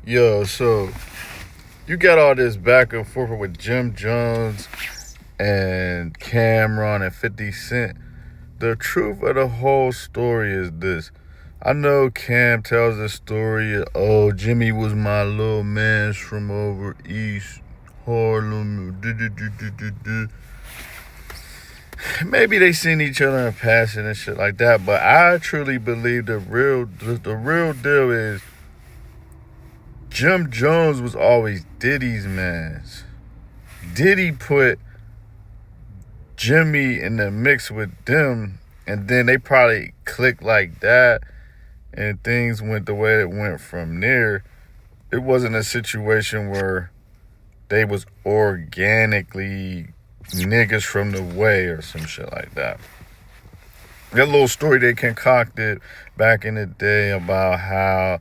Yo, so you got all this back and forth with Jim Jones and Camron and 50 Cent. The truth of the whole story is this. I know Cam tells the story, oh, Jimmy was my little man from over East Harlem. Maybe they seen each other in passing and shit like that, but I truly believe the real deal is Jim Jones was always Diddy's man. Diddy put Jimmy in the mix with them, and then they probably clicked like that, and things went the way it went from there. It wasn't a situation where they was organically niggas from the way or some shit like that. That little story they concocted back in the day about how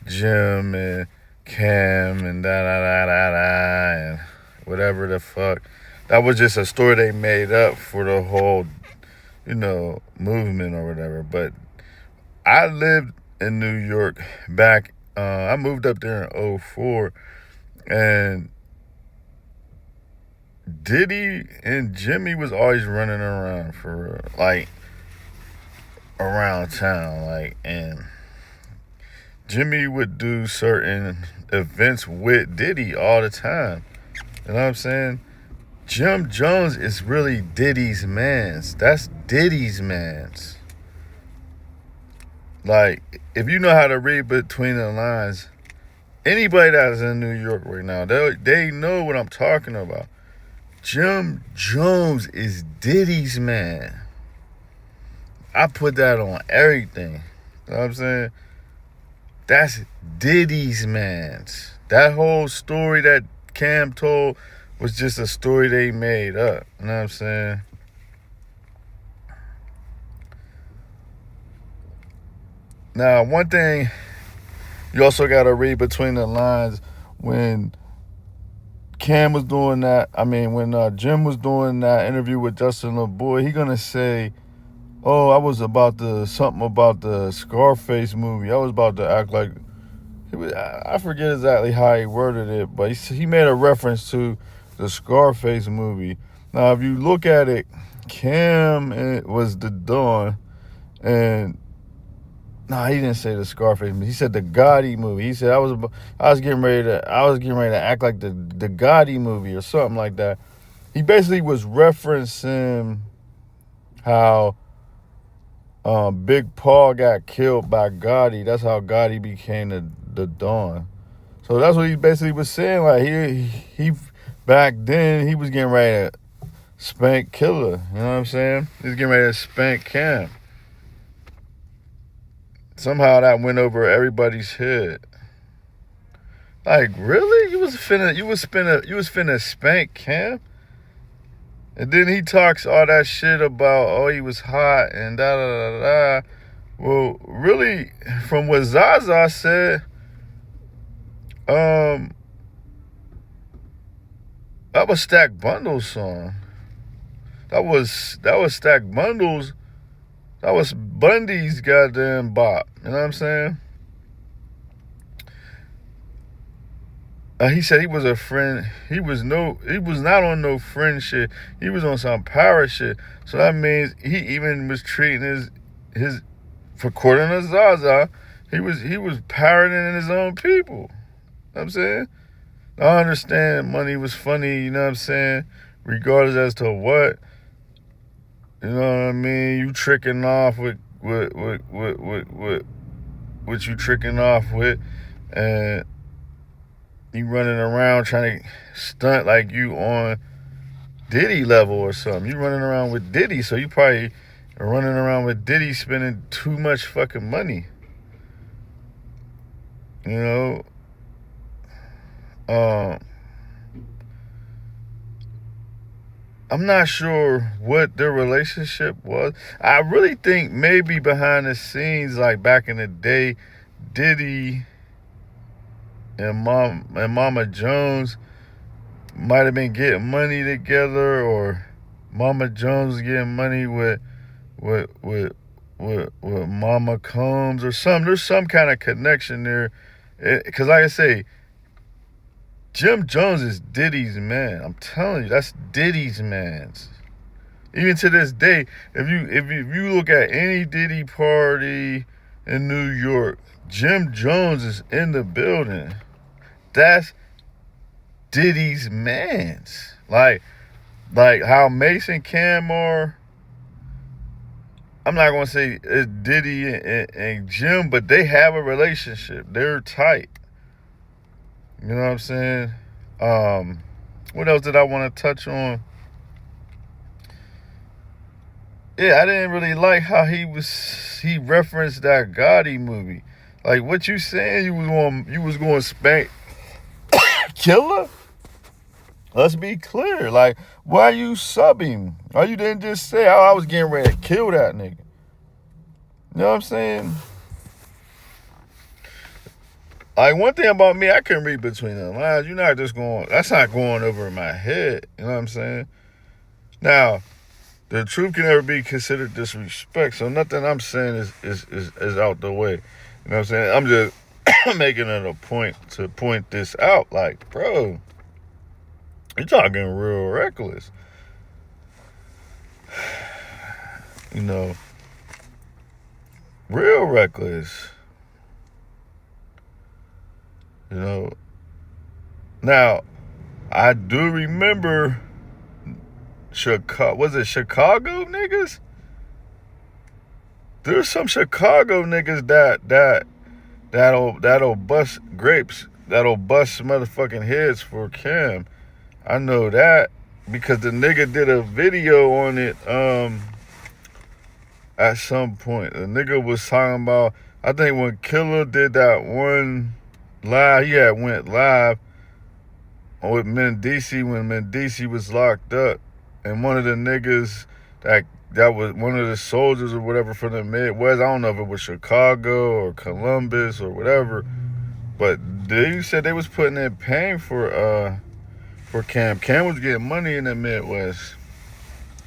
Jim and Cam and da da da da da and whatever the fuck. That was just a story they made up for the whole, movement or whatever. But I lived in New York back. I moved up there in '04, and Diddy and Jimmy was always running around for real, like around town, like, and Jimmy would do certain events with Diddy all the time. You know what I'm saying? Jim Jones is really Diddy's mans. That's Diddy's mans. Like, if you know how to read between the lines, anybody that's in New York right now, they know what I'm talking about. Jim Jones is Diddy's man. I put that on everything. You know what I'm saying? That's Diddy's mans. That whole story that Cam told was just a story they made up. You know what I'm saying? Now, one thing you also got to read between the lines when Cam was doing that. I mean, when Jim was doing that interview with Justin LeBoy, he gonna say, "Oh, I was about to something about the Scarface movie. I was about to act like." I forget exactly how he worded it, but he made a reference to the Scarface movie. Now, if you look at it, Cam was the Don, and he didn't say the Scarface movie. He said the Gotti movie. He said I was getting ready to act like the Gotti movie or something like that. He basically was referencing how Big Paul got killed by Gotti. That's how Gotti became the Don. So that's what he basically was saying. Like he back then he was getting ready to spank Killer. You know what I'm saying? He was getting ready to spank Cam. Somehow that went over everybody's head. Like, really? You was finna spank Cam? And then he talks all that shit about, oh, he was hot and da da da da. Well, really, from what Zaza said, that was Stack Bundles' song. That was Stack Bundles. That was Bundy's goddamn bop. You know what I'm saying? He said he was a friend. He was not on no friend shit. He was on some power shit. So that means he even was treating his according to Zaza, he was parroting his own people. You know what I'm saying? I understand money was funny, you know what I'm saying? Regardless as to what. You know what I mean? You tricking off with what you tricking off with, and you running around trying to stunt like you on Diddy level or something. You running around with Diddy, so you probably are running around with Diddy spending too much fucking money. You know? I'm not sure what their relationship was. I really think maybe behind the scenes, like back in the day, Diddy and Mama Jones might have been getting money together, or Mama Jones was getting money with Mama Combs or something. There's some kind of connection there Because like I say, Jim Jones is Diddy's man. I'm telling you, that's Diddy's man's. Even to this day, if you look at any Diddy party in New York, Jim Jones is in the building. That's Diddy's man's. Like how Mason Cam are. I'm not gonna say it's Diddy and Jim, but they have a relationship. They're tight. You know what I'm saying? What else did I want to touch on? Yeah, I didn't really like how he referenced that Gotti movie. Like, what you saying? You was going to spank Killer? Let's be clear. Like, why you subbing? Why you didn't just say, "Oh, I was getting ready to kill that nigga"? You know what I'm saying? Like, one thing about me, I can read between the lines. You're not just going. That's not going over my head. You know what I'm saying? Now, the truth can never be considered disrespect. So nothing I'm saying is out the way. You know what I'm saying? I'm just making it a point to point this out. Like, bro, you're talking real reckless. You know, real reckless. You know. Now, I do remember Chicago. Was it Chicago niggas? There's some Chicago niggas that'll bust grapes. That'll bust motherfucking heads for Cam. I know that because the nigga did a video on it at some point. The nigga was talking about, I think when Killer did that one live, he had went live with Mendici when Mendici was locked up. And one of the niggas that was one of the soldiers or whatever from the Midwest, I don't know if it was Chicago or Columbus or whatever, but they said they was putting in pain for Cam. Cam was getting money in the Midwest.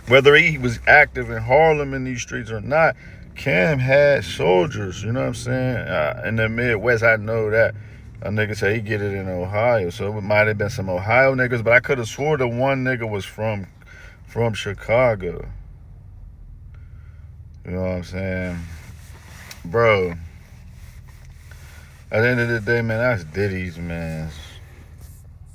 Whether he was active in Harlem in these streets or not, Cam had soldiers, you know what I'm saying? In the Midwest, I know that. A nigga said he get it in Ohio, so it might have been some Ohio niggas, but I could have swore the one nigga was from Chicago. You know what I'm saying? Bro, at the end of the day, man, that's Diddy's, man.